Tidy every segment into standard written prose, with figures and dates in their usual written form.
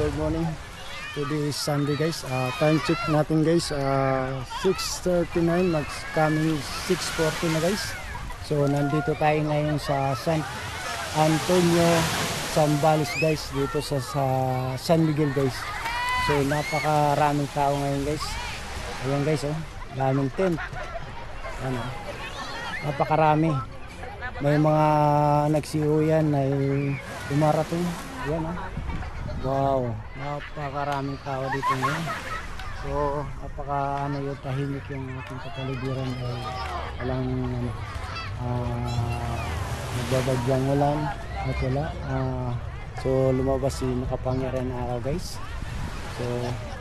good morning. Today is Sunday guys. Time check natin guys. 6:39 coming 6:40 na guys. So nandito tayo ngayon sa San Antonio, Zambales guys, dito sa San Miguel guys. So napakaraming tao ngayon guys. Ayan guys, oh, daming tent. Ano, napakarami. May mga nagsiuyan ay dumarating. Ayan, oh. Wow, napakaraming tao dito ngayon. So napaka yung tahimik yung ating kapaligiran dahil walang nagbabagyang ulan at wala. So lumabas si makapangyarihan na araw guys. So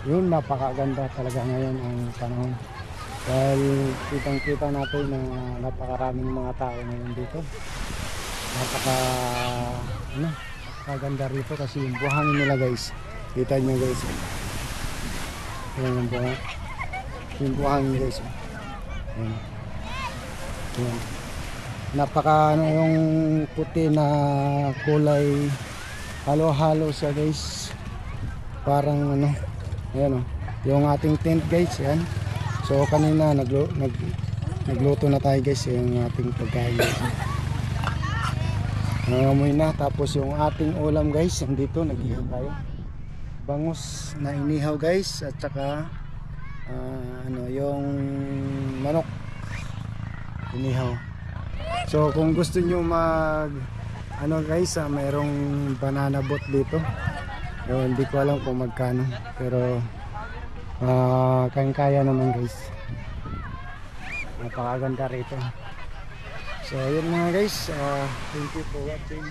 yun, napakaganda talaga ngayon ang panahon. Dahil kitang kita natin na napakaraming mga tao ngayon dito. Napakaganda rito kasi yung buhangin nila guys. Kita nyo guys. Ayan yung buhangin guys. Ayan. Ayan. Napaka yung puti na kulay, halo-halo siya guys. Parang ayan, yung ating tent guys. Ayan. So kanina nagluto na tayo guys yung ating pagkain. Nangamoy na, tapos yung ating ulam guys, nandito nag-ihaw tayo. Bangus na inihaw guys, at saka yung manok inihaw. So kung gusto nyo guys, mayroong banana boat dito. Hindi ko alam kung magkano, pero kaya naman guys. Napakaganda rito. So yun mga guys, thank you for watching.